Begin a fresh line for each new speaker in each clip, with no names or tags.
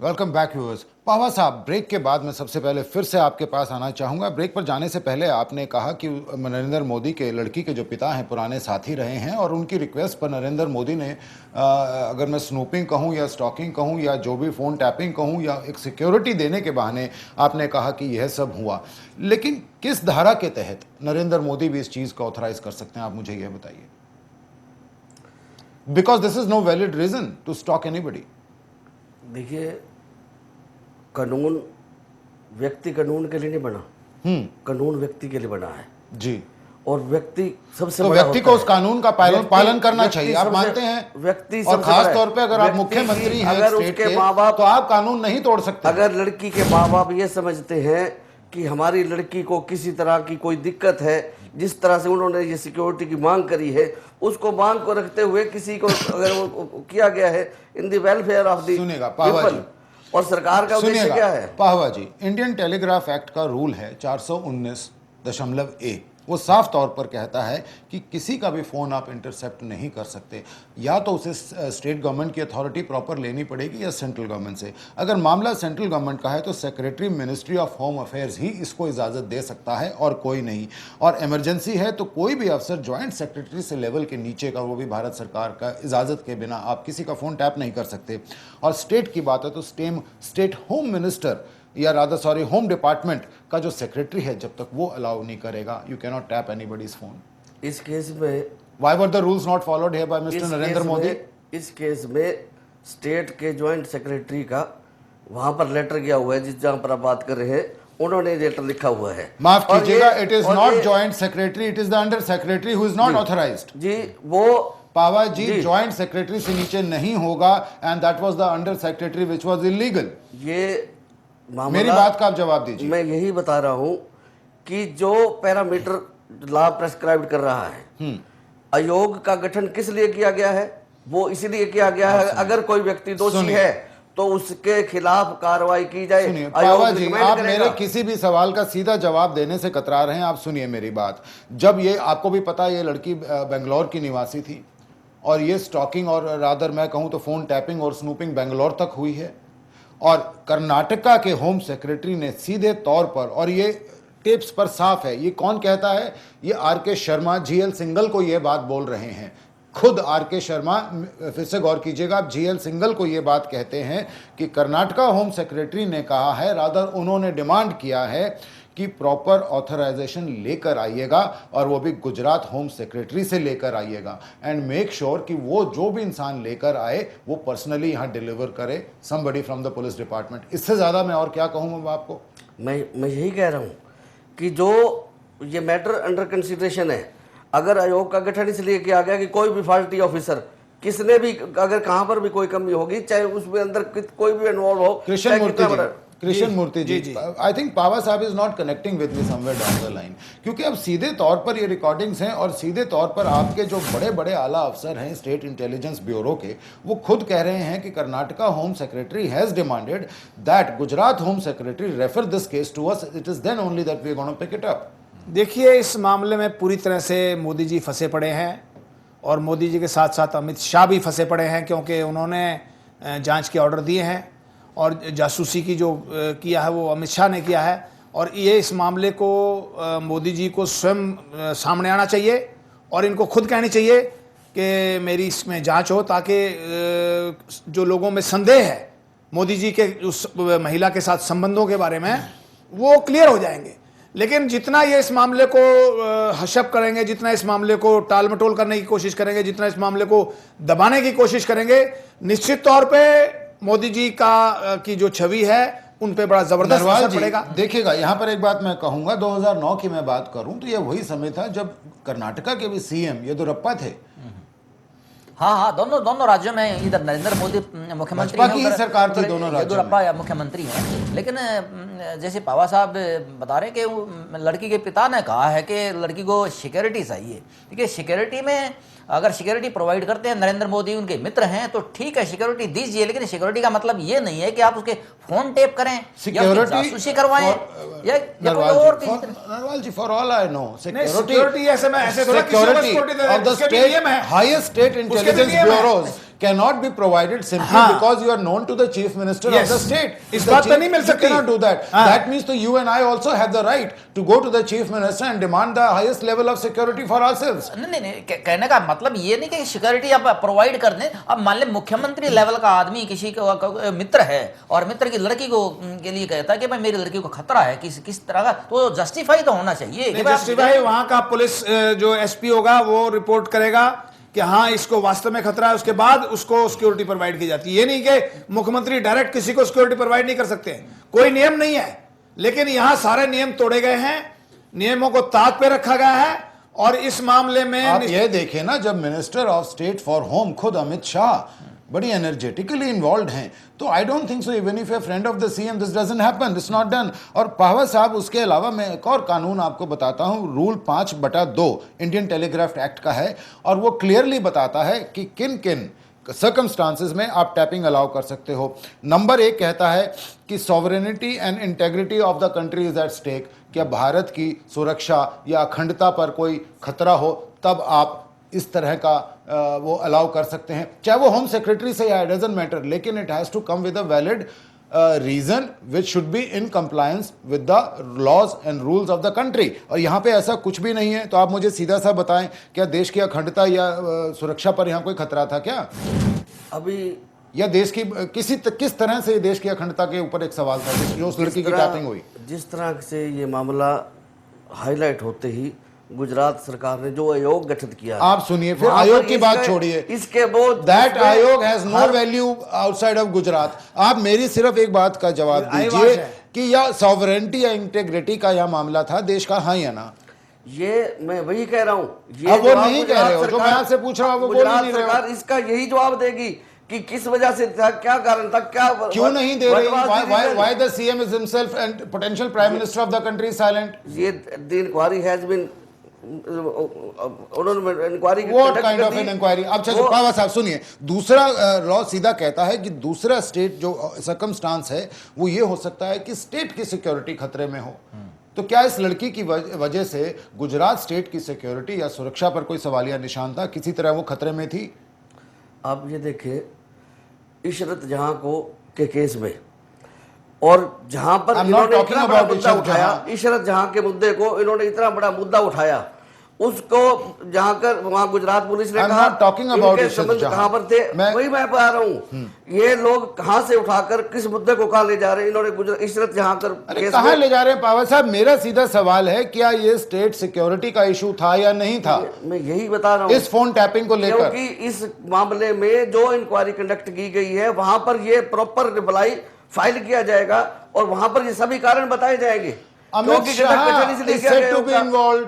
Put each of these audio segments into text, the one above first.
Welcome back viewers. पावा साहब, break के बाद मैं सबसे पहले फिर से आपके पास आना चाहूँगा। ब्रेक पर जाने से पहले आपने कहा कि नरेंद्र मोदी के लड़की के जो पिता हैं पुराने साथी रहे हैं और उनकी रिक्वेस्ट पर नरेंद्र मोदी ने अगर मैं स्नूपिंग कहूँ या स्टॉकिंग कहूँ या जो भी फ़ोन टैपिंग कहूँ या एक सिक्योरिटी देने के बहाने आपने कहा कि यह सब हुआ, लेकिन किस धारा के तहत नरेंद्र मोदी भी इस चीज़ को ऑथराइज कर सकते हैं, आप मुझे यह बताइए। Because this is no valid reason to stalk anybody.
देखिए, कानून व्यक्ति कानून के लिए नहीं बना, कानून व्यक्ति के लिए बना है
जी।
और व्यक्ति सबसे
तो
बड़ा
व्यक्ति
होता
को उस
है।
कानून का पालन करना चाहिए, आप मानते हैं?
व्यक्ति
और
सबसे
खास
बड़ा
तौर पे अगर आप
व्यक्ति
मुख्यमंत्री हैं
अगर
स्टेट
उसके
के,
माँ बाप,
तो आप कानून नहीं तोड़ सकते।
अगर लड़की के माँ बाप ये समझते हैं कि हमारी लड़की को किसी तरह की कोई दिक्कत है, जिस तरह से उन्होंने ये सिक्योरिटी की मांग करी है, उसको मांग को रखते हुए किसी को अगर वो किया गया है in the welfare of the
सुनिएगा पावा जी,
और सरकार का उद्देश्य क्या है?
पावा जी, इंडियन टेलीग्राफ एक्ट का रूल है 419.A, वो साफ तौर पर कहता है कि किसी का भी फ़ोन आप इंटरसेप्ट नहीं कर सकते, या तो उसे स्टेट गवर्नमेंट की अथॉरिटी प्रॉपर लेनी पड़ेगी या सेंट्रल गवर्नमेंट से। अगर मामला सेंट्रल गवर्नमेंट का है तो secretary ministry of home affairs ही इसको इजाज़त दे सकता है और कोई नहीं। और इमरजेंसी है तो कोई भी अफसर ज्वाइंट सेक्रेटरी से लेवल के नीचे का, वो भी भारत सरकार का इजाज़त के बिना आप किसी का फ़ोन टैप नहीं कर सकते। और स्टेट की बात है तो स्टेट होम मिनिस्टर या रादर सॉरी होम डिपार्टमेंट का जो सेक्रेटरी है, जब तक वो अलाउ नहीं करेगा, you can not tap anybody's phone.
इस केस में
why were the rules not followed here bye mister Narendra Modi?
इस केस में स्टेट के ज्वाइंट सेक्रेटरी का वहां पर लेटर गया हुआ है, जिस जहां पर आप बात कर रहे हैं उन्होंने लेटर लिखा हुआ है।
माफ कीजिएगा, it is not joint secretary, it is the under secretary who is not authorized.
जी, वो
पावा जी ज्वाइंट सेक्रेटरी से नीचे नहीं होगा, and that was the under secretary which was illegal.
ये
मेरी बात का आप जवाब दीजिए।
मैं यही बता रहा हूं कि जो पैरामीटर लॉ प्रेस्क्राइब कर रहा है, आयोग का गठन किस लिए किया गया है? वो इसलिए किया गया है अगर कोई व्यक्ति दोषी है तो उसके खिलाफ कार्रवाई की जाए।
सुनिए पावा जी, आप मेरे किसी भी सवाल का सीधा जवाब देने से कतरा रहे हैं। आप सुनिए मेरी बात। जब ये आपको भी पता है, ये लड़की बेंगलोर की निवासी थी और ये स्टॉकिंग और रादर मैं कहूं तो फोन टैपिंग और स्नूपिंग बेंगलोर तक हुई है, और कर्नाटका के होम सेक्रेटरी ने सीधे तौर पर, और ये टेप्स पर साफ है, ये कौन कहता है? ये आर.के. शर्मा जी.एल. सिंघल को ये बात बोल रहे हैं। खुद आर.के. शर्मा, फिर से गौर कीजिएगा, आप जी.एल. सिंघल को ये बात कहते हैं कि कर्नाटका होम सेक्रेटरी ने कहा है, रादर उन्होंने डिमांड किया है कि प्रॉपर ऑथराइजेशन लेकर आइएगा, और वो भी गुजरात होम सेक्रेटरी से लेकर आइएगा, एंड मेक श्योर कि वो जो भी इंसान लेकर आए वो पर्सनली यहाँ डिलीवर करे, somebody from the police department. इससे ज़्यादा मैं और क्या कहूँ मैं आपको? मैं
यही कह रहा हूँ कि जो ये मैटर अंडर कंसिडरेशन है, अगर आयोग का गठन इसलिए किया गया कि कोई भी फॉल्टी ऑफिसर किसने भी अगर कहाँ पर भी कोई कमी होगी, चाहे उसमें अंदर कोई भी इन्वॉल्व हो,
कृष्ण मूर्ति जी, आई थिंक पावा साहब is not connecting with me somewhere down the line, क्योंकि अब सीधे तौर पर ये रिकॉर्डिंग्स हैं और सीधे तौर पर आपके जो बड़े बड़े आला अफसर हैं स्टेट इंटेलिजेंस ब्यूरो के, वो खुद कह रहे हैं कि Karnataka home secretary has demanded that Gujarat home secretary refer this case to us, it is then only that we are gonna pick it up.
देखिए, इस मामले में पूरी तरह से मोदी जी फंसे पड़े हैं, और मोदी जी के साथ साथ अमित शाह भी फंसे पड़े हैं, क्योंकि उन्होंने जांच के ऑर्डर दिए हैं और जासूसी की जो किया है वो अमित शाह ने किया है। और ये इस मामले को मोदी जी को स्वयं सामने आना चाहिए और इनको खुद कहनी चाहिए कि मेरी इसमें जांच हो, ताकि जो लोगों में संदेह है मोदी जी के उस महिला के साथ संबंधों के बारे में, वो क्लियर हो जाएंगे। लेकिन जितना ये इस मामले को हशप करेंगे, जितना इस मामले को टाल मटोल करने की कोशिश करेंगे, जितना इस मामले को दबाने की कोशिश करेंगे, निश्चित तौर पे मोदी जी की जो छवि है उन पे बड़ा जबरदस्त असर पड़ेगा।
देखिएगा, यहाँ पर एक बात मैं कहूँगा, 2009 की मैं बात करूँ तो ये वही समय था जब कर्नाटका के भी सीएम येदियुरप्पा थे।
हाँ, दोनों राज्यों में, इधर नरेंद्र मोदी मुख्यमंत्री हैं,
उधर सरकार थी दोनों राज्यों में,
या मुख्यमंत्री हैं। लेकिन जैसे पावा साहब बता रहे हैं कि लड़की के पिता ने कहा है कि लड़की को सिक्योरिटी चाहिए। देखिए, सिक्योरिटी में अगर सिक्योरिटी प्रोवाइड करते हैं नरेंद्र मोदी, उनके मित्र हैं, तो ठीक है सिक्योरिटी दीजिए, लेकिन सिक्योरिटी का मतलब ये नहीं है कि आप उसके फोन टेप करें या जासूसी करवाएं या कोई और
Narwal ji, for all I know,
security ऐसे थोड़ा
of the state highest state intelligence bureaus cannot be provided simply
हाँ.
because you are known to the chief minister
Yes.
of the state.
इस
The
बात पे
chief-
नहीं मिल
you
सकती.
cannot do that.
हाँ.
That means to you and I also have the right to go to the chief minister and demand the highest level of security for ourselves.
नहीं, कहने का मतलब ये नहीं कि सिक्योरिटी आप प्रोवाइड कर दें। अब मान ले मुख्यमंत्री लेवल का आदमी किसी को मित्र है और मित्र की लड़की को के लिए कहता है कि भाई मेरी लड़की को खतरा है किस तरह का, तो जस्टिफाई तो होना चाहिए कि भाई आप-
जस्टिफाई वहां का पुलिस जो एसपी होगा वो रिपोर्ट करेगा कि हाँ इसको वास्तव में खतरा है, उसके बाद उसको सिक्योरिटी प्रोवाइड की जाती है। ये नहीं कि मुख्यमंत्री डायरेक्ट किसी को सिक्योरिटी प्रोवाइड नहीं कर सकते, कोई नियम नहीं है। लेकिन यहां सारे नियम तोड़े गए हैं, नियमों को ताक पे रखा गया है। और इस मामले में
आप ये देखें ना, जब minister of state for home खुद अमित शाह बड़ी एनर्जेटिकली इन्वॉल्व हैं, तो आई don't think so even if A friend of the CM this doesn't happen, this not done. और पावर साहब, उसके अलावा मैं एक और कानून आपको बताता हूं, रूल 5/2 इंडियन टेलीग्राफ एक्ट का है, और वो क्लियरली बताता है कि किन किन सर्कमस्टांसेस में आप टैपिंग अलाउ कर सकते हो। नंबर 1 कहता है कि sovereignty and integrity of the country is at stake, क्या भारत की सुरक्षा या अखंडता पर कोई खतरा हो तब आप इस तरह का वो अलाउ कर सकते हैं, चाहे वो होम सेक्रेटरी से या डजंट मैटर, लेकिन it has to come with a valid reason which should be in compliance with the laws and rules of the country. और यहाँ पे ऐसा कुछ भी नहीं है। तो आप मुझे सीधा सा बताएं, क्या देश की अखंडता या सुरक्षा पर यहाँ कोई खतरा था क्या?
अभी
या देश की किस तरह से देश की अखंडता के ऊपर एक सवाल था जो उस लड़की की टैपिंग हुई?
जिस तरह से ये मामला हाईलाइट होते ही गुजरात सरकार ने जो आयोग गठित किया,
आप सुनिए, फिर
वहाँ
आयोग
पर
की बात
इसके-
छोड़िए,
इसके वो
दैट
इसमें
आयोग has no
her-
value outside of Gujarat. आप मेरी सिर्फ एक बात का जवाब
आई
दीजिए
बात है।
कि या सॉवरेनिटी या इंटेग्रिटी का यह मामला था देश का, हाँ या ना?
ये मैं वही कह रहा हूँ।
अब वो नहीं कह रहे हो, जो मैं आपसे पूछ रहा हूँ वो बोल ही
गुजरात
नहीं रहे हो।
सरकार इसका यही जवाब देगी कि किस वजह से था, क्या कारण था, क्या
क्यों नहीं दे रही?
what was the reason?
Why the CM is himself and potential prime minister of the country is silent?
ये the inquiry has been उन्होंने inquiry
What kind of an inquiry? अब अच्छा पावा साहब सुनिए, दूसरा लॉ सीधा कहता है कि दूसरा स्टेट जो सर्कमस्टांस है वो ये हो सकता है कि स्टेट की सिक्योरिटी खतरे में हो। तो क्या इस लड़की की वजह से गुजरात स्टेट की सिक्योरिटी या सुरक्षा पर कोई सवालिया निशान था? किसी तरह वो खतरे में थी?
आप ये देखिए, इशरत जहां को के केस में, और जहां पर
I'm not
इन्होंने
talking
इतना बड़ा
about
मुद्दा
इशरत
उठाया,
जहां।
इशरत जहां के मुद्दे को इन्होंने इतना बड़ा मुद्दा उठाया, उसको जहां कर वहां गुजरात पुलिस ने
I'm
कहा
not talking about
इनके
इशरत
संबंध
जहां।
कहां पर थे, वही मैं बता रहा हूँ। ये लोग कहां से उठाकर किस मुद्दे को कहां ले जा रहे हैं, इन्होंने इशरत जहां कर
अरे
केस
कहाँ
में-
ले जा रहे हैं पावा साहब? मेरा सीधा सवाल है, क्या ये स्टेट सिक्योरिटी का इशू था या नहीं था
मैं यही बता रहा हूँ,
इस फोन टैपिंग को लेकर?
क्योंकि इस मामले में जो इंक्वायरी कंडक्ट की गई है वहां पर ये प्रॉपर रिप्लाई फाइल किया जाएगा और वहां पर ये सभी कारण बताए जाएंगे।
अमित
क्योंकि गठन
शाह
इसलिए
is
किया
said
गया
to be
होगा।
involved.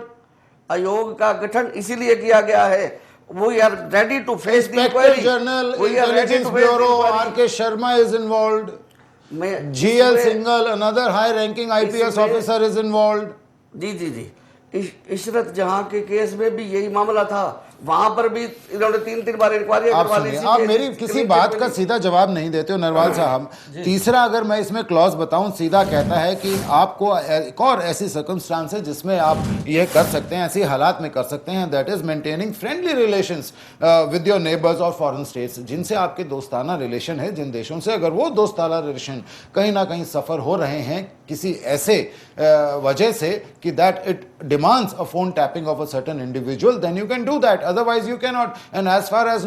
आयोग का गठन इसीलिए किया गया है, we are ready to face the
Inspector
inquiry,
General
we are ready
Intelligence
to face the
Bureau
inquiry.
R.K. Sharma is involved.
मैं
GL
इसमें-
Singhal, another high-ranking IPS
इसमें-
officer is involved.
जी इशरत जहां के केस में भी यही मामला था, वहां पर भी इन्होंने 3 बार इंक्वायरी
आप
करवा ली।
सुनिए, आप मेरी किसी बात का सीधा जवाब नहीं देते हो नरवाल साहब। तीसरा अगर मैं इसमें क्लॉज बताऊं, सीधा कहता है कि आपको एक और ऐसी सर्कमस्टांस है जिसमें आप ये कर सकते हैं, ऐसी हालात में कर सकते हैं, that is maintaining friendly relations with your neighbours और फॉरेन स्टेट्स, जिनसे आपके दोस्ताना रिलेशन है, जिन देशों से अगर वो दोस्ताना रिलेशन कहीं ना कहीं सफ़र हो रहे हैं किसी ऐसे वजह से कि that it demands a phone tapping of a certain individual, then you can do that. Otherwise you cannot. And as far as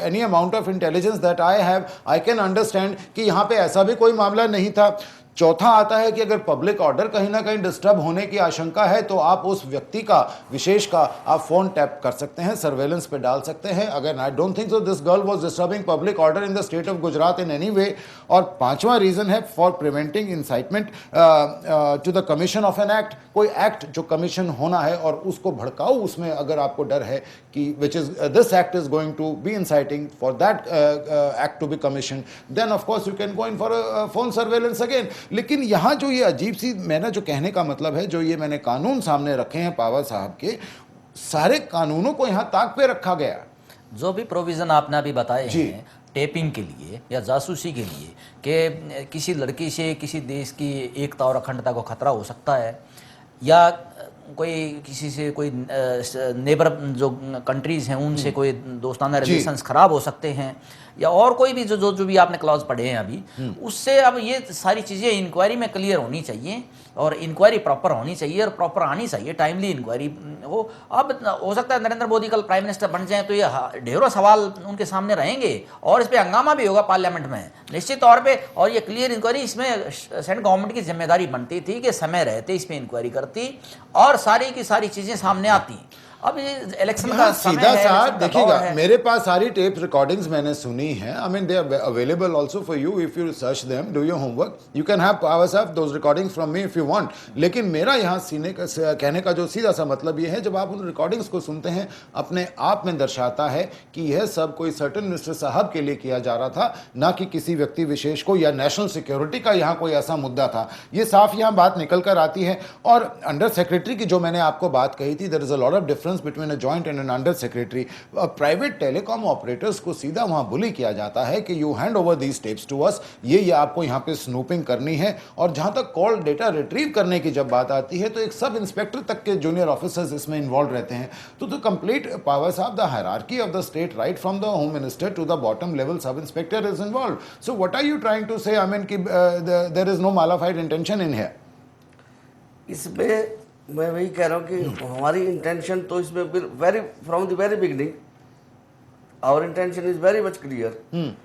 any amount of intelligence that I have, I can understand कि यहाँ पे ऐसा भी कोई मामला नहीं था। चौथा आता है कि अगर पब्लिक ऑर्डर कहीं ना कहीं डिस्टर्ब होने की आशंका है तो आप उस व्यक्ति का विशेष का आप फोन टैप कर सकते हैं, सर्वेलेंस पे डाल सकते हैं। अगर I don't think so this girl was disturbing public order in the state of Gujarat in any way. और पांचवा रीजन है for preventing incitement to the commission of an act. कोई एक्ट जो कमीशन होना है और उसको भड़काओ, उसमें अगर आपको डर है कि which is this act is going to be inciting for that act to be commission, then of course you can go in for phone surveillance again. लेकिन यहाँ जो ये अजीब सी, मेरा जो कहने का मतलब है, जो ये मैंने कानून सामने रखे हैं पावर साहब के, सारे कानूनों को यहाँ ताक पे रखा गया।
जो भी प्रोविज़न आपने अभी बताए हैं टेपिंग के लिए या जासूसी के लिए कि किसी लड़की से किसी देश की एकता और अखंडता को खतरा हो सकता है, या कोई किसी से कोई नेबर जो कंट्रीज हैं उनसे कोई दोस्ताना रिलेशंस खराब हो सकते हैं, या और कोई भी जो भी आपने क्लॉज पढ़े हैं अभी, उससे अब ये सारी चीज़ें इंक्वायरी में क्लियर होनी चाहिए और इंक्वायरी प्रॉपर होनी चाहिए और प्रॉपर आनी चाहिए, टाइमली इंक्वायरी हो। अब हो सकता है नरेंद्र मोदी कल प्राइम मिनिस्टर बन जाएं तो ये ढेरों सवाल उनके सामने रहेंगे और इस पर हंगामा भी होगा पार्लियामेंट में निश्चित तौर पे। और ये क्लियर इंक्वायरी, इसमें सेंट्रल गवर्नमेंट की जिम्मेदारी बनती थी कि समय रहते इस पर इंक्वायरी करती और सारी की सारी चीज़ें सामने आती। अब ये इलेक्शन का
सीधा सा देखिएगा, मेरे पास सारी टेप रिकॉर्डिंग्स मैंने सुनी है। I mean they are available also for you if you search them, do your homework, you can have Pawar sahab those recordings from me if you want. लेकिन मेरा यहाँ कहने का जो सीधा सा मतलब ये है, जब आप उन रिकॉर्डिंग्स को सुनते हैं अपने आप में दर्शाता है कि यह सब कोई सर्टेन मिनिस्टर साहब के लिए किया जा रहा था, ना कि किसी व्यक्ति विशेष को या नेशनल सिक्योरिटी का यहाँ कोई ऐसा मुद्दा था। ये साफ यहाँ बात निकल कर आती है। और अंडर सेक्रेटरी की जो मैंने आपको बात कही थी, there is a lot of difference between a joint and an under secretary. Private telecom operators को सीधा वहां बुली किया जाता है कि you hand over these tapes to us, ये आपको यहाँ पे स्नूपिंग करनी है। और जहां तक कॉल डेटा रिट्रीव करने की जब बात आती है तो एक सब इंस्पेक्टर तक के जूनियर ऑफिसर्स इसमें इन्वॉल्व रहते हैं। तो the complete powers of the hierarchy of the state right from the home minister to the bottom level sub inspector is involve. So what are you trying to say, I mean कि there is no mala fide intention in here?
इसमें मैं वही कह रहा हूँ कि हमारी intention तो इसमें very from the very beginning our intention is very much clear.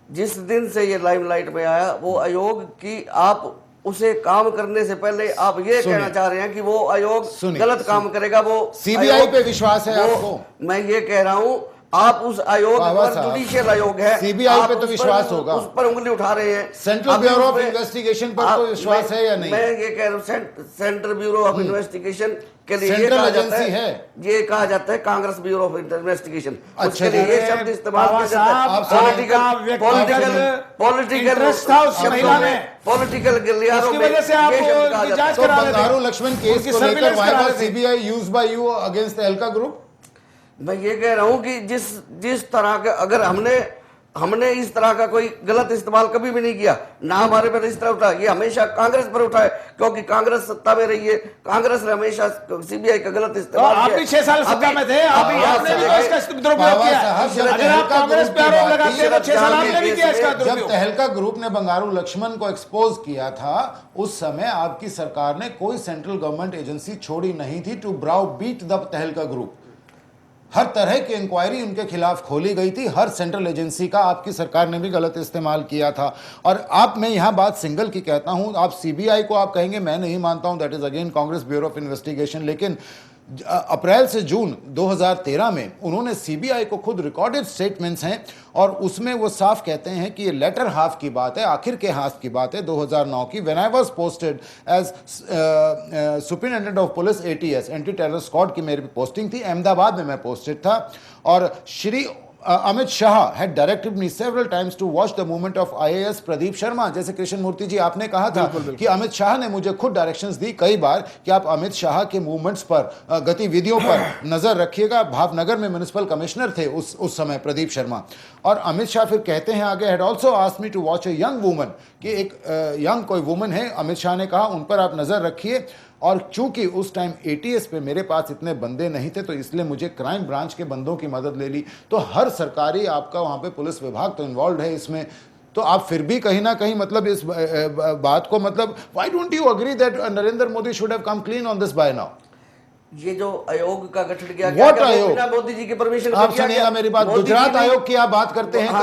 जिस दिन से ये लाइमलाइट में आया, वो आयोग की आप उसे काम करने से पहले आप ये कहना चाह रहे हैं कि वो आयोग गलत काम करेगा, वो
सीबीआई पे विश्वास है आपको?
मैं ये कह रहा हूँ आप उस आयोग पर, जुडिशियल आयोग है,
सीबीआई पे तो विश्वास होगा,
उस पर उंगली उठा रहे हैं।
सेंट्रल ब्यूरो ऑफ इन्वेस्टिगेशन पर तो विश्वास है या नहीं?
मैं ये कह रहा हूँ सेंट्रल ब्यूरो ऑफ इन्वेस्टिगेशन के लिए
सेंट्रल एजेंसी है,
ये कहा जाता है कांग्रेस ब्यूरो ऑफ इन्वेस्टिगेशन।
अच्छा,
उसके लिए ये शब्द इस्तेमाल किया जाता है। पॉलिटिकल गलियारों में ये शब्द कहा जाता है।
तो बंगारू लक्ष्मण केस को लेकर why was CBI used by you against the Elka group?
मैं ये कह रहा हूं कि जिस तरह का, अगर हमने इस तरह का कोई गलत इस्तेमाल कभी भी नहीं किया, ना हमारे पर इस तरह उठा, ये हमेशा कांग्रेस पर उठा है क्योंकि कांग्रेस सत्ता में रही है, कांग्रेस ने हमेशा सीबीआई का गलत इस्तेमाल किया।
आप भी 6 साल सत्ता में थे, आपने भी तो इसका दुरुपयोग किया। अगर आप कांग्रेस पे आरोप लगाते हैं तो 6 साल आपने भी किया इसका दुरुपयोग।
जब तहलका ग्रुप ने बंगारू लक्ष्मण को एक्सपोज किया था, उस समय आपकी सरकार ने कोई सेंट्रल गवर्नमेंट एजेंसी छोड़ी नहीं थी टू ब्राउ बीट द तहलका ग्रुप। हर तरह की इंक्वायरी उनके खिलाफ खोली गई थी, हर सेंट्रल एजेंसी का आपकी सरकार ने भी गलत इस्तेमाल किया था। और आप, मैं यहां बात सिंगल की कहता हूं, आप सीबीआई को आप कहेंगे मैं नहीं मानता हूं, that is again Congress bureau of investigation. लेकिन अप्रैल से जून 2013 में उन्होंने सीबीआई को खुद रिकॉर्डेड स्टेटमेंट्स हैं और उसमें वो साफ कहते हैं कि ये लेटर हाफ की बात है, आखिर के हाफ की बात है 2009 की, when I was posted as superintendent of police ATS, anti terror squad की मेरी पोस्टिंग थी, अहमदाबाद में मैं पोस्टेड था। और Shri Amit Shah had directed me several times to watch the movement of IAS Pradeep Sharma. जैसे कृष्ण मूर्ति जी आपने कहा था कि अमित शाह ने मुझे खुद डायरेक्शंस दी कई बार कि आप अमित शाह के मूवमेंट्स पर, गतिविधियों पर नजर रखिएगा। भावनगर में म्युनिसिपल कमिश्नर थे उस समय प्रदीप शर्मा। और अमित शाह फिर कहते हैं आगे, had also asked me to watch a young woman, कि एक यंग कोई वुमन है, अमित शाह ने कहा उन पर आप नजर रखिए। और चूंकि उस टाइम एटीएस पे मेरे पास इतने बंदे नहीं थे तो इसलिए मुझे क्राइम ब्रांच के बंदों की मदद ले ली। तो हर सरकारी आपका वहां पे पुलिस विभाग तो इन्वॉल्व है इसमें। तो आप फिर भी कहीं ना कहीं मतलब इस बात को, मतलब why don't you agree that Narendra Modi should have come clean on this by now?
ये जो आयोग का गठन किया
गया, बिना
मोदी जी की परमिशन,
आप सुनिएगा मेरी बात, गुजरात आयोग की आप बात करते हैं,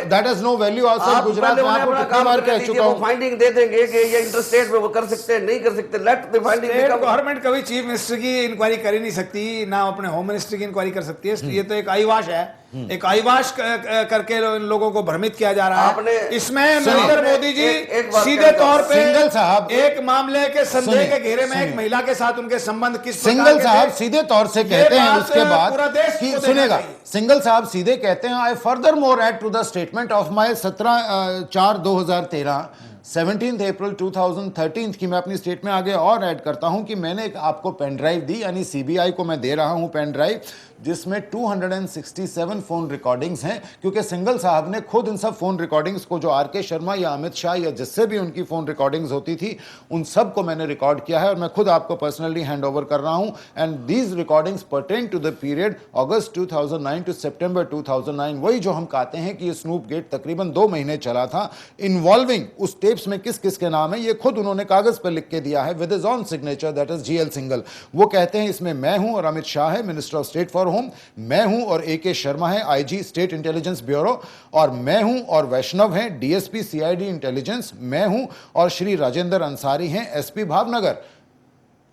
that has no value outside Gujarat. मैं आपको कितनी बार कह चुका हूं,
फाइंडिंग दे देंगे कि ये इंटरस्टेट में वो कर सकते हैं, नहीं कर सकते, लेट द फाइंडिंग।
गवर्नमेंट कभी चीफ मिनिस्टर की इंक्वायरी कर ही नहीं सकती, ना अपने होम मिनिस्टर की इंक्वायरी कर सकती है। ये तो एक आईवाश है, एक आईवाश करके इन लोगों को भ्रमित किया जा रहा है। इसमें नरेंद्र मोदी जी सीधे तौर पे
सिंगल साहब
एक मामले के संदेह के घेरे में एक महिला के साथ उनके संबंध किस
सिंगल साहब सीधे तौर से कहते हैं उसके बाद कि सुनेगा, सिंगल साहब सीधे कहते हैं, I furthermore add to the statement of my 17/4/2013 17 अप्रैल 2013 की मैं अपनी स्टेटमेंट में आगे और ऐड करता हूं कि मैंने आपको पेन ड्राइव दी, यानी सीबीआई को मैं दे रहा हूं पेन ड्राइव, जिसमें 267 फोन रिकॉर्डिंग्स हैं, क्योंकि सिंघल साहब ने खुद इन सब फोन रिकॉर्डिंग्स को, जो आर.के. शर्मा या अमित शाह या जिससे भी उनकी फोन रिकॉर्डिंग्स होती थी, उन सब को मैंने रिकॉर्ड किया है और मैं खुद आपको पर्सनली हैंड ओवर कर रहा हूं। And these recordings pertain to the period August 2009 to September 2009। वही जो हम कहते हैं कि ये स्नूप गेट तकरीबन 2 महीने चला था, इन्वॉल्विंग उस टेप्स में किस किस के नाम है ये खुद उन्होंने कागज पर लिख के दिया है with his on signature, that is GL Singhal. वो कहते हैं इसमें मैं हूं और अमित शाह है minister of state for home, मैं हूं और ए.के. शर्मा है आईजी स्टेट इंटेलिजेंस ब्यूरो, और मैं हूं और वैष्णव हैं डीएसपी सीआईडी इंटेलिजेंस, मैं हूं और श्री राजेंद्र अंसारी हैं एसपी भावनगर।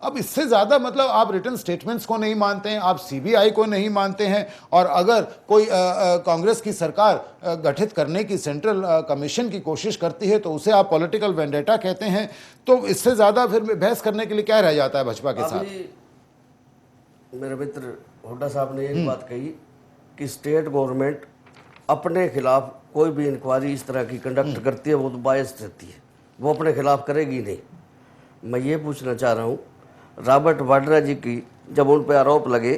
अब इससे ज्यादा मतलब आप रिटन स्टेटमेंट्स को नहीं मानते हैं, आप सीबीआई को नहीं मानते हैं, और अगर कोई कांग्रेस की सरकार गठित करने की सेंट्रल कमीशन की कोशिश करती है तो उसे आप पॉलिटिकल वेंडेटा कहते हैं, तो इससे ज्यादा फिर बहस करने के लिए क्या रह जाता है भाजपा के साथ?
मेरे मित्र हुड्डा साहब ने एक बात कही कि स्टेट गवर्नमेंट अपने खिलाफ कोई भी इंक्वायरी इस तरह की कंडक्ट करती है वो तो बायस रहती है, वो अपने खिलाफ करेगी नहीं। मैं ये पूछना चाह रहा हूँ, रॉबर्ट वाड्रा जी की जब उन पे आरोप लगे,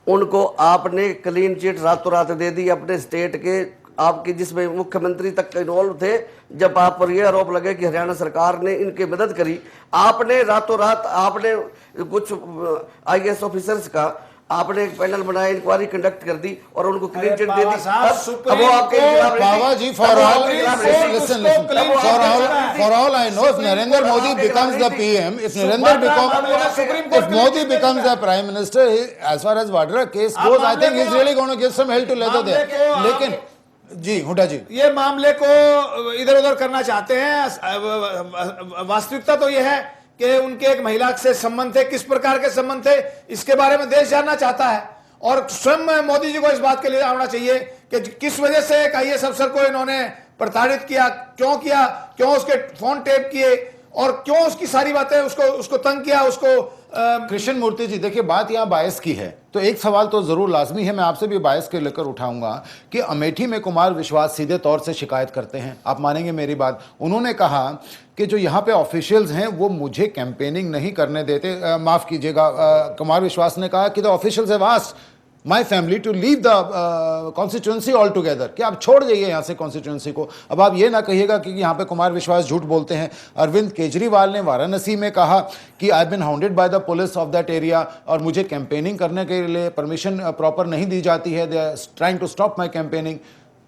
उनको आपने क्लीन चिट रातों रात दे दी अपने स्टेट के, आपकी जिसमें मुख्यमंत्री तक इन्वॉल्व थे। जब आप पर यह आरोप लगे कि हरियाणा सरकार ने इनकी मदद करी, आपने रातों रात आपने कुछ आईएएस ऑफिसर्स का आपने एक पैनल बनाया, इंक्वायरी कंडक्ट कर दी और उनको क्लीन चिट दे दी।
अब वो आपके बाबा जी, for all I know, if Narendra Modi becomes the PM, if Modi becomes the prime minister, as far as Vadra case goes, I think he is really going to give some hell to leather there. लेकिन जी हुड्डा जी,
ये मामले को इधर उधर करना चाहते हैं। वास्तविकता तो यह है कि उनके एक महिला से संबंध थे, किस प्रकार के संबंध थे इसके बारे में देश जानना चाहता है, और स्वयं मोदी जी को इस बात के लिए आना चाहिए कि किस वजह से एक आईएएस अफसर को इन्होंने प्रताड़ित किया, क्यों उसके फोन टेप किए और क्यों उसकी सारी बातें उसको तंग किया, उसको
कृष्ण मूर्ति जी, देखिए बात यहाँ बायस की है, तो एक सवाल तो जरूर लाजमी है, मैं आपसे भी बायस के लेकर उठाऊंगा कि अमेठी में कुमार विश्वास सीधे तौर से शिकायत करते हैं, आप मानेंगे मेरी बात। उन्होंने कहा कि जो यहाँ पे ऑफिशियल्स हैं वो मुझे कैंपेनिंग नहीं करने देते, माफ कीजिएगा, कुमार विश्वास ने कहा कि the officials have asked my family to leave the constituency all together, कि आप छोड़ जाइए यहाँ से कॉन्स्टिट्यूंसी को। अब आप ये ना कहिएगा कि यहाँ पे कुमार विश्वास झूठ बोलते हैं। अरविंद केजरीवाल ने वाराणसी में कहा कि I been hounded by the police of that area, और मुझे कैंपेनिंग करने के लिए परमिशन प्रॉपर नहीं दी जाती है, they are trying to stop my campaigning.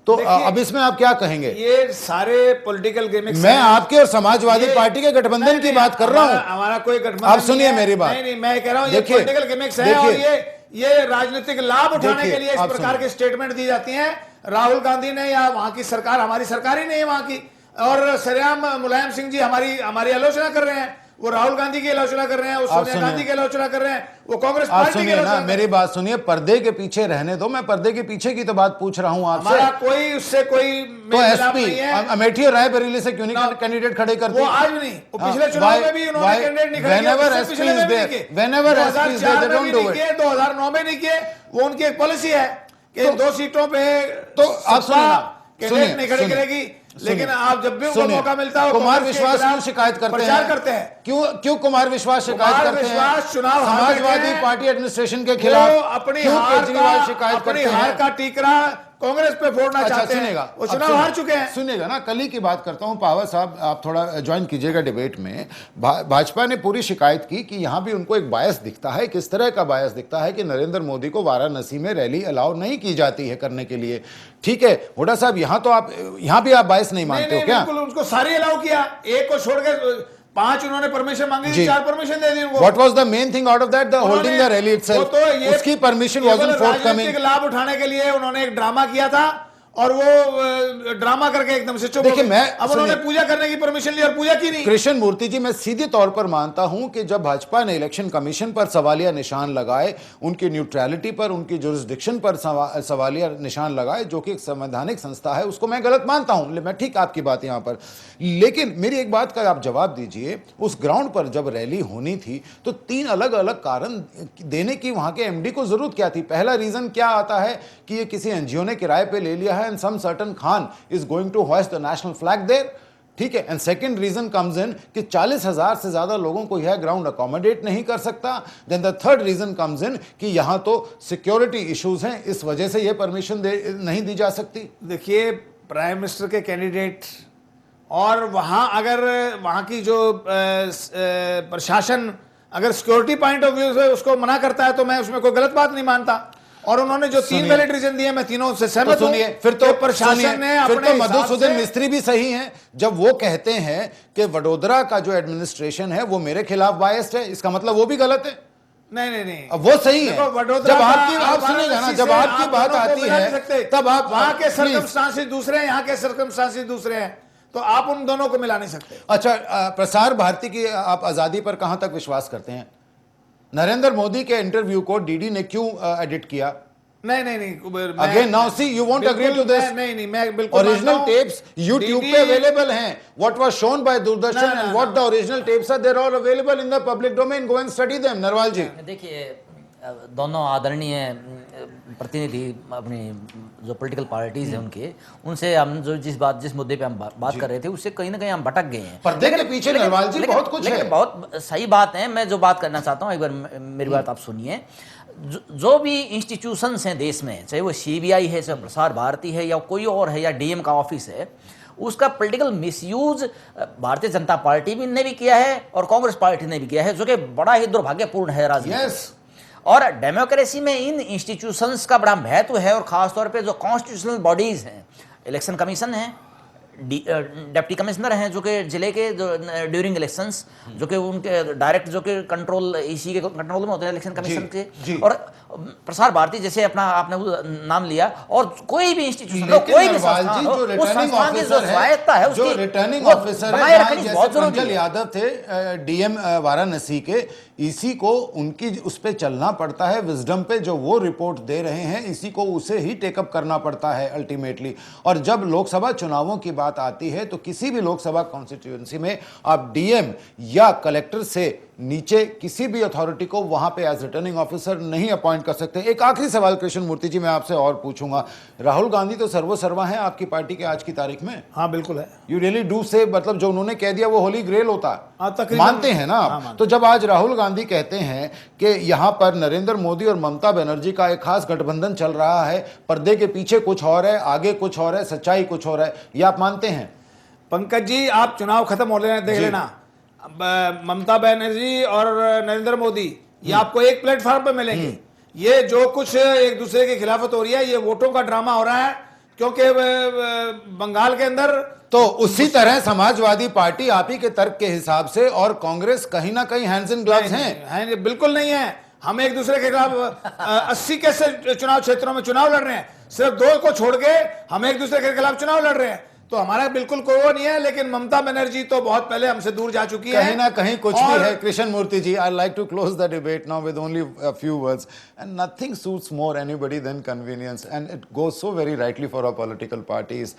तो अब इसमें आप क्या कहेंगे?
ये सारे पॉलिटिकल गिमिक्स,
मैं आपके और समाजवादी पार्टी के गठबंधन की बात कर रहा हूँ,
हमारा कोई गठबंधन,
आप सुनिए मेरी बात।
नहीं, मैं कह रहा हूँ ये पॉलिटिकल गिमिक्स है, और ये राजनीतिक लाभ उठाने के लिए इस प्रकार के स्टेटमेंट दी जाती हैं। राहुल गांधी ने या वहां की सरकार, हमारी सरकार ही नहीं है वहां की, और सरेआम मुलायम सिंह जी हमारी आलोचना कर रहे हैं, वो राहुल गांधी की आलोचना कर रहे हैं, वो सोनिया गांधी की आलोचना कर रहे हैं, वो कांग्रेस पार्टी की आलोचना।
मेरी बात सुनिए, पर्दे के पीछे रहने दो, मैं पर्दे के पीछे की तो बात पूछ रहा हूँ आपसे।
हमारा कोई उससे कोई
तो एसपी अमेठी और रायबरेली से क्यों नहीं कैंडिडेट खड़े करते?
वो आज नहीं, वो पिछले चुनाव में भी उन्होंने कैंडिडेट नहीं खड़े किया, 2009 में नहीं किए। वो उनकी एक पॉलिसी है कि 2 सीटों पे
तो आप
कैंडिडेट नहीं खड़े करेगी, लेकिन आप जब भी उनको मौका मिलता है
कुमार विश्वास क्यों शिकायत करते हैं? क्यों कुमार विश्वास शिकायत करते हैं?
चुनाव
समाजवादी पार्टी एडमिनिस्ट्रेशन के खिलाफ
अपनी
केजरीवाल शिकायत करते हैं?
हार का टीकरा कांग्रेस पे फोड़ना चाहते हैं। वो चुनाव हार चुके हैं।
सुनिएगा ना, कल ही की बात करता हूं, पावर साहब आप थोड़ा ज्वाइन कीजिएगा डिबेट में। भाजपा ने पूरी शिकायत की कि यहां भी उनको एक बायस दिखता है। किस तरह का बायस दिखता है कि नरेंद्र मोदी को वाराणसी में रैली अलाउ नहीं की जाती है करने के लिए। ठीक है हुड्डा साहब, यहां भी आप बायस नहीं मानते हो क्या?
बिल्कुल, उनको सारी अलाउ किया, एक को छोड़ के 5 उन्होंने परमिशन मांगी थी, 4 परमिशन दे दी उनको।
What was the main thing out of that? The holding the rally itself.
तो
उसकी परमिशन wasn't forthcoming.
लाभ उठाने के लिए उन्होंने एक ड्रामा किया था, और वो ड्रामा करके एकदम से चुप।
देखिए,
अब उन्होंने पूजा करने की परमिशन ली और पूजा की नहीं।
कृष्ण मूर्ति जी, मैं सीधे तौर पर मानता हूं कि जब भाजपा ने इलेक्शन कमीशन पर सवालिया निशान लगाए, उनकी न्यूट्रलिटी पर, उनकी जुरिस्डिक्शन पर सवालिया निशान लगाए, जो कि एक संवैधानिक संस्था है, उसको मैं गलत मानता हूं। मैं ठीक आपकी बात यहां पर, लेकिन मेरी एक बात का आप जवाब दीजिए। उस ग्राउंड पर जब रैली होनी थी तो 3 अलग अलग कारण देने की वहां के एमडी को जरूरत क्या थी? पहला रीजन क्या आता है कि ये किसी एनजीओ ने किराए पे ले लिया है, and some certain Khan is going to hoist the national flag there. ठीक है। And second reason comes in कि 40,000 से ज्यादा लोगों को यह ग्राउंड अकोमोडेट नहीं कर सकता। Then the third reason comes in कि यहां तो सिक्योरिटी इश्यूज हैं, इस वजह से यह परमिशन नहीं दी जा सकती।
देखिए, प्राइम मिनिस्टर के कैंडिडेट और वहाँ अगर वहाँ की जो प्रशासन अगर सिक्योरिटी पॉइंट ऑफ व्यू से उसको मना करता है तो मैं उसमें कोई गलत बात नहीं मानता। और उन्होंने जो 3 वैलिड रीजन दिए मैं तीनों से सहमत हूं।
सुनिए, फिर तो
प्रशासन ने
फिर
अपने
तो
हिसाब
मधुसूदन
से-
मिस्त्री भी सही हैं जब वो कहते हैं कि वडोदरा का जो एडमिनिस्ट्रेशन है वो मेरे खिलाफ बायस्ड है, इसका मतलब वो भी गलत है।
नहीं,
अब वो सही है।
देखो, वडोदरा
जब
का
आपकी
और
आप सुनिएगा ना,
वाराणसी
जब
से
आपकी
आप
बात
दोनों को
आती
मिला नहीं
है
सकते।
तब आप
वहां के
प्लीज।
सर्कमस्टांसेस दूसरे हैं, यहाँ के सर्कमस्टांसेस दूसरे हैं, तो आप उन दोनों को मिला नहीं सकते।
अच्छा, प्रसार भारती की आप आजादी पर कहां तक विश्वास करते हैं? नरेंद्र मोदी के इंटरव्यू को डीडी ने क्यों एडिट किया?
नहीं,
again now see you won't agree to this.
नहीं, मैं बिल्कुल
ओरिजिनल
मानता हूं।
टेप्स यूट्यूब पे
DD
अवेलेबल हैं। What was shown by Doordarshan
No, no,
and what the original tapes are, there all available in the public domain. Go and study them. Narwal ji,
देखिए, दोनों आदरणीय प्रतिनिधि अपनी जो पॉलिटिकल पार्टीज हैं उनके, उनसे हम जो जिस मुद्दे पे हम बात कर रहे थे उससे कहीं ना कहीं हम भटक गए हैं।
पर्दे के पीछे नरवाल जी बहुत कुछ है।
बहुत सही बात है। मैं जो बात करना चाहता हूँ, एक बार मेरी बात आप सुनिए। जो भी इंस्टीट्यूशंस हैं देश में, चाहे वो सीबीआई है, चाहे प्रसार भारती है, या कोई और है, या डीएम का ऑफिस है, उसका political misuse Bharatiya Janata party ने भी किया है और कांग्रेस पार्टी ने भी किया है, जो कि बड़ा ही दुर्भाग्यपूर्ण है राजनीति।
यस।
और डेमोक्रेसी में इन इंस्टीट्यूशंस का बड़ा महत्व है, और खासतौर पे जो कॉन्स्टिट्यूशनल बॉडीज हैं, इलेक्शन कमीशन है, डिप्टी कमिश्नर हैं जो कि जिले के जो ड्यूरिंग इलेक्शंस, जो कि उनके डायरेक्ट जो कि कंट्रोल इसी के कंट्रोल में होते हैं इलेक्शन कमीशन के, और प्रसार भारती जैसे अपना आपने नाम लिया, और कोई भी इंस्टीट्यूशन हो, कोई भी संस्थान हो, उस संस्थान की जो स्वायत्ता है
जो
उसकी
रिटर्निंग
वो
ऑफिसर
बनाए
है,
रखनी
जैसे
बहुत जरूरी
पंकज
है।
यादव थे डीएम वाराणसी के, इसी को उनकी उस पे चलना पड़ता है, विजडम पे जो वो रिपोर्ट दे रहे हैं इसी को उसे ही टेकअप करना पड़ता है अल्टीमेटली। और जब लोकसभा चुनावों की बात आती है तो किसी भी लोकसभा कॉन्स्टिट्यूएंसी में आप डीएम या कलेक्टर से नीचे किसी भी अथॉरिटी को वहां पे एज रिटर्निंग ऑफिसर नहीं अपॉइंट कर सकते। एक आखिरी सवाल कृष्ण मूर्ति जी मैं आपसे और पूछूंगा, राहुल गांधी तो सर्वसर्वा हैं आपकी पार्टी के आज की तारीख में?
हाँ बिल्कुल है।
यू रियली डू से, मतलब जो उन्होंने कह दिया वो होली ग्रेल होता
हाँ,
है,
तकरीबन
मानते हैं ना आप?
हाँ,
तो जब आज राहुल गांधी कहते हैं कि यहां पर नरेंद्र मोदी और ममता बनर्जी का एक खास गठबंधन चल रहा है, पर्दे के पीछे कुछ और है, आगे कुछ और है, सच्चाई कुछ और है, ये आप मानते हैं?
पंकज जी, आप चुनाव खत्म हो लेना, देख लेना, ममता बनर्जी और नरेंद्र मोदी ये आपको एक प्लेटफॉर्म पे मिलेंगे। ये जो कुछ एक दूसरे की खिलाफत हो रही है, ये वोटों का ड्रामा हो रहा है, क्योंकि बंगाल के अंदर
तो उसी तरह समाजवादी पार्टी आप ही के तर्क के हिसाब से और कांग्रेस कहीं ना कहीं हैंड्स इन ग्लव्स हैं।
बिल्कुल नहीं है। हम एक दूसरे के खिलाफ 80 कैसे चुनाव क्षेत्रों में चुनाव लड़ रहे हैं, सिर्फ 2 को छोड़ के हम एक दूसरे के खिलाफ चुनाव लड़ रहे हैं, तो हमारा बिल्कुल कोई वो नहीं है। लेकिन ममता बनर्जी तो बहुत पहले हमसे दूर जा चुकी है,
कहीं ना कहीं कुछ भी है। Krishnamurthy ji, I like to close the debate now with only a few words, and nothing suits more anybody than convenience, and it goes so very rightly for our political parties.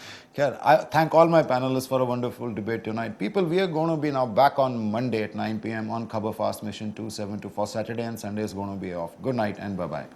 I thank all my panelists for a wonderful debate tonight. People, we are going to be now back on Monday at 9 p.m. on Khabar Fast Mission 272 for Saturday, and Sunday is going to be off. Good night and bye-bye.